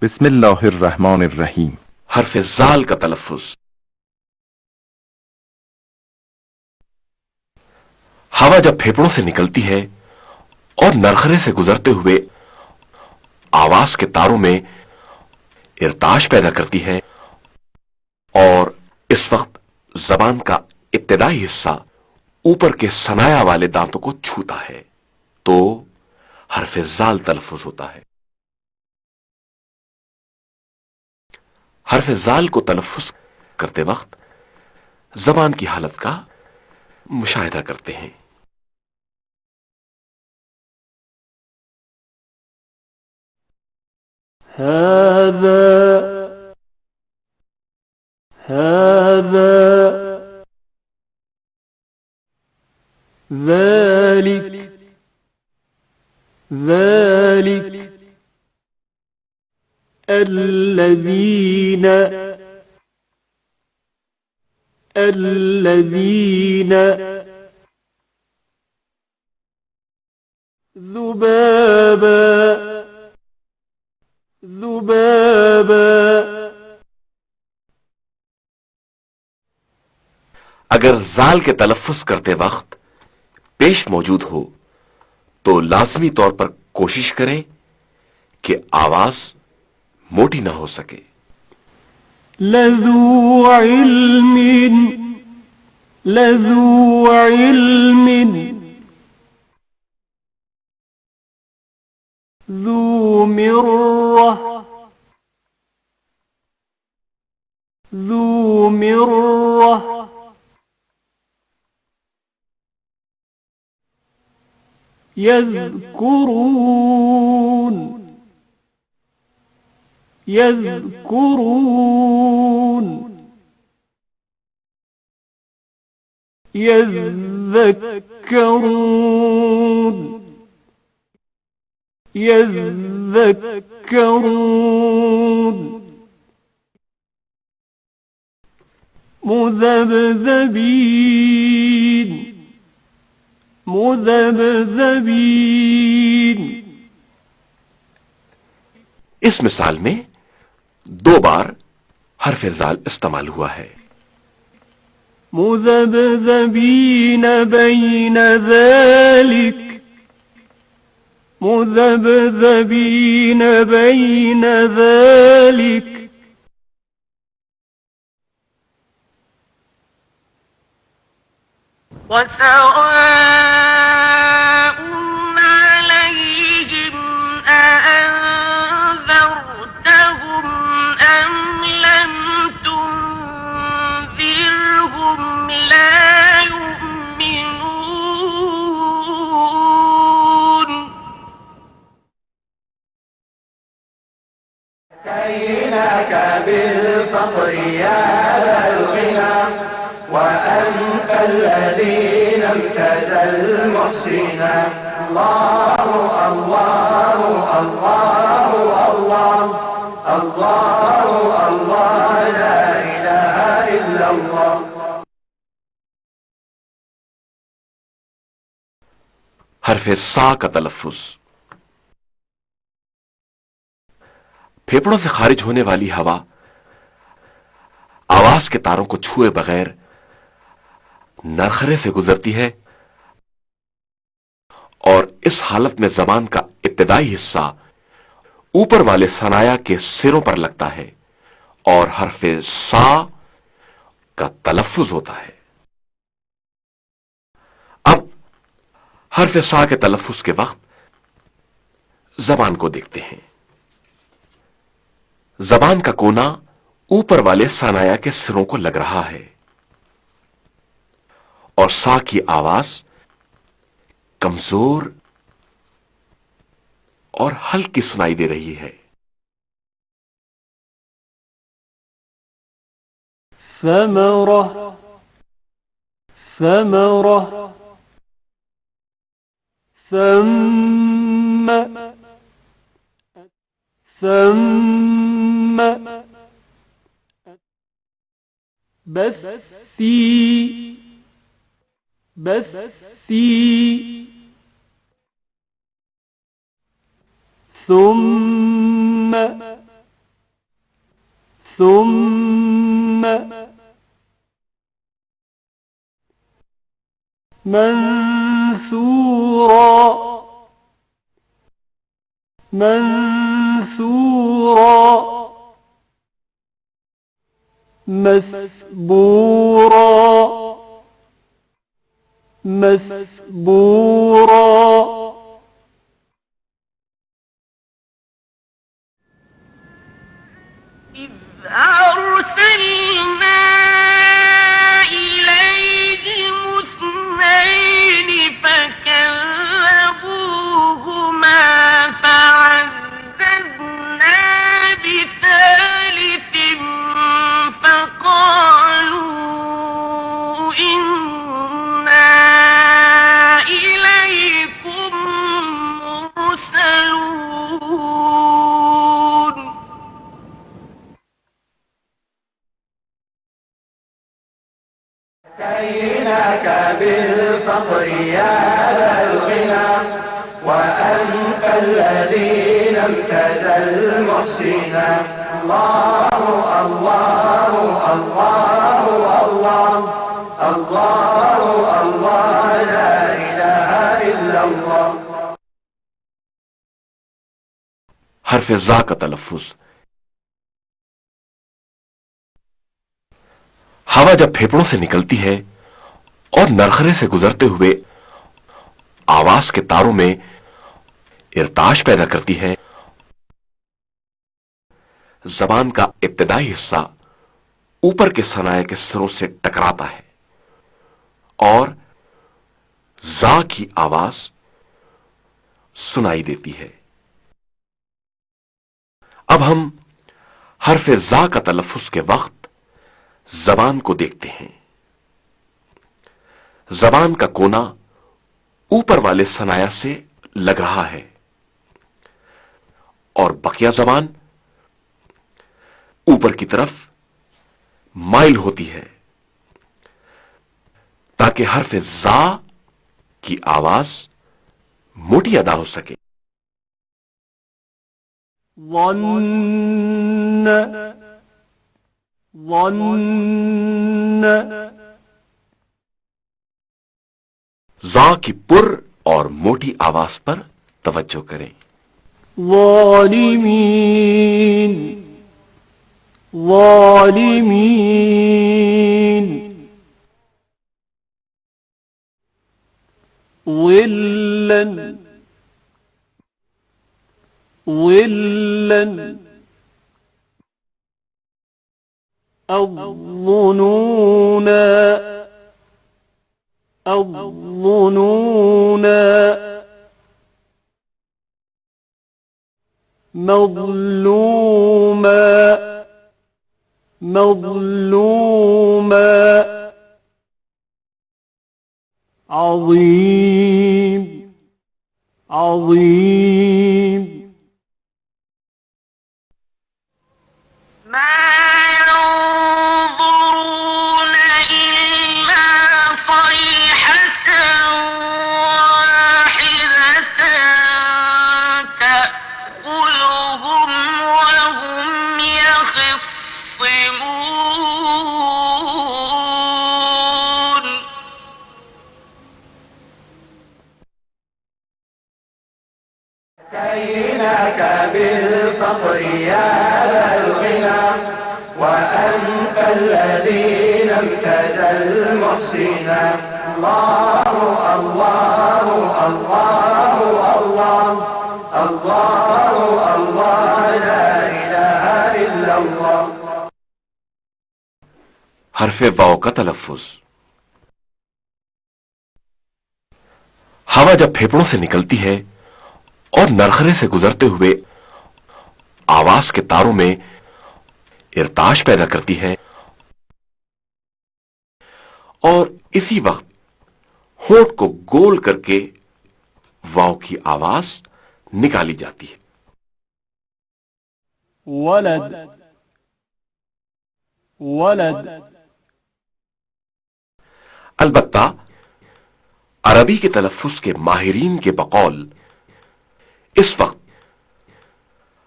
बिस्मिल्लाहिर्रहमानिर्रहीम। हर्फ जाल का तलफ्फुज। हवा जब फेफड़ों से निकलती है और नरखरे से गुजरते हुए आवाज के तारों में इरताश पैदा करती है और इस वक्त जबान का इब्तिदाई हिस्सा ऊपर के सनाया वाले दांतों को छूता है तो हर्फ जाल तलफ्फुज होता है। हर्फ जाल को तलफ्फुज करते वक्त जबान की हालत का मुशाहिदा करते हैं। هذا هذا ذلك ذلك الذين ذبابا अगर जाल के तलफ्फुज करते वक्त पेश मौजूद हो तो लाजमी तौर पर कोशिश करें कि आवाज मोटी ना हो सके। लज़ू इल्मिन ذو مرة يذكرون مذبذبين इस मिसाल में 2 बार हर्फ जाल इस्तेमाल हुआ है। مذبذبين بين ذلك وسواء عليهم أأنذرتهم أم لم تنذرهم لا يؤمنون أتيناك بالفقر يا الغنى وأنت الذي لم تزل محسنا الله الله الله الله الله الله لا إله إلا الله। हर्फ सा का तलफ्फुज। फेफड़ों से खारिज होने वाली हवा आवाज के तारों को छुए बगैर नरखरे से गुजरती है और इस हालत में जबान का इब्तिदाई हिस्सा ऊपर वाले सनाया के सिरों पर लगता है और हर्फ सा का तलफ्फुज होता है। अब हर्फ सा के तलफ्फुज के वक्त जबान को देखते हैं। जबान का कोना ऊपर वाले सनाया के सिरों को लग रहा है और सा की आवाज कमजोर और हल्की सुनाई दे रही है। ثمرة ثم بثي ثم ثم منثورا منثورا مثبورا مثبورا إذ أرسلنا إليهم اثنين فكذبوهما فعززنا بثالث فقالوا إنا إليكم مرسلون كيناك بالفقر يا ذا الغنى وأنت الذي لم تزل محسنا الله الله الله الله الله الله لا إله إلا الله. हर्फ जा का तलफ्फुज। हवा जब फेफड़ों से निकलती है और नरखरे से गुजरते हुए आवाज के तारों में इर्ताश पैदा करती है, जबान का इब्तिदाई हिस्सा ऊपर के सनाए के सिरों से टकराता है और जा की आवाज सुनाई देती है। अब हम हर्फ जा का तलफ्फुज के वक्त जबान को देखते हैं। जबान का कोना ऊपर वाले सनाया से लग रहा है और बकिया जबान ऊपर की तरफ माइल होती है ताकि हर्फ जा की आवाज मोटी अदा हो सके। ظن ظن जा की पुर और मोटी आवाज पर तवज्जो करें। ظالمين ظالمين ظلا ظلا الظنونا الظنونا مظلوما مظلوما عظيم عظيم ما ينظرون إلا صيحة واحدة تأكلهم وهم يخصمون. كيناك بالفقر يا ذا الغنى وأنت الذي لم تزل محسنا الله الله الله الله الله الله لا إله إلا الله. हर्फ वाव का तलफ्फुज। हवा जब फेफड़ों से निकलती है और नरखरे से गुजरते हुए आवाज के तारों में इर्ताश पैदा करती है और इसी वक्त होंठ को गोल करके वाव की आवाज निकाली जाती है। ولد ولد अलबत्ता अरबी के तलफ्फुज के माहिरीन के बकौल इस वक्त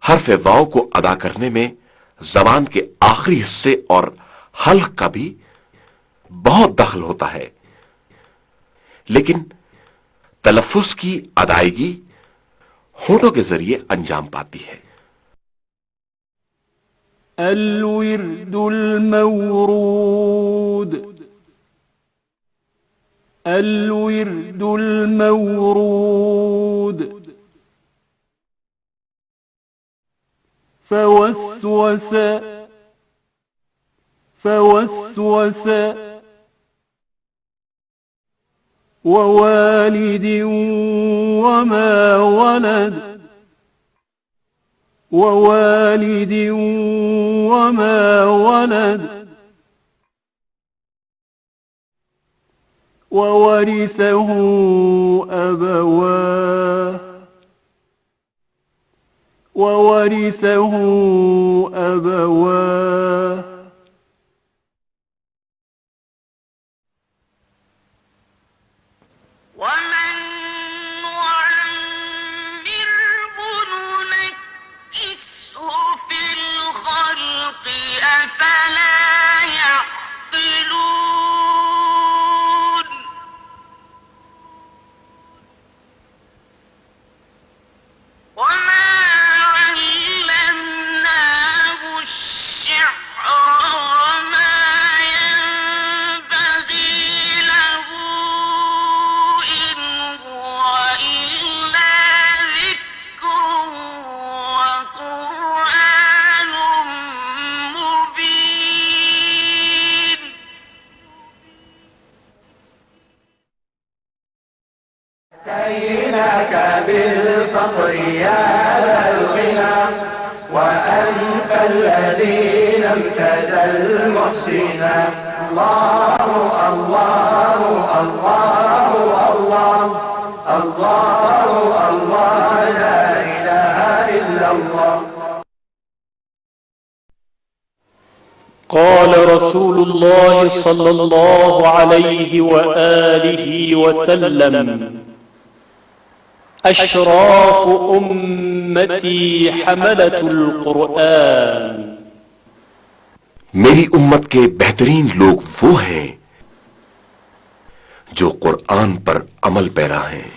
हर्फ वाव को अदा करने में जबान के आखिरी हिस्से और हल्क का भी बहुत दखल होता है, लेकिन तलफ्फुज की अदायगी होठों के जरिए अंजाम पाती है। الوردul mawrud, الوردul mawrud. فوسوس فوسوس ووالد وما ولد ووالد وما ولد وورثه أبواه وورثه أبواه ومن نعمره ننكسه في الخلق أفلا يعقلون وما علمناه الشعر وما ينبغي له إن هو إلا ذكر وقرآن مبين أتيناك بالفقر يا ذا الغنى وأنت الذي لم تزل محسنا. الله الله الله الله الله الله لا إله إلا الله. قال رسول الله صلى الله عليه وآله وسلم: أشراف أمتي حملة القرآن. मेरी उम्मत के बेहतरीन लोग वो हैं जो कुरान पर अमल पैरा हैं।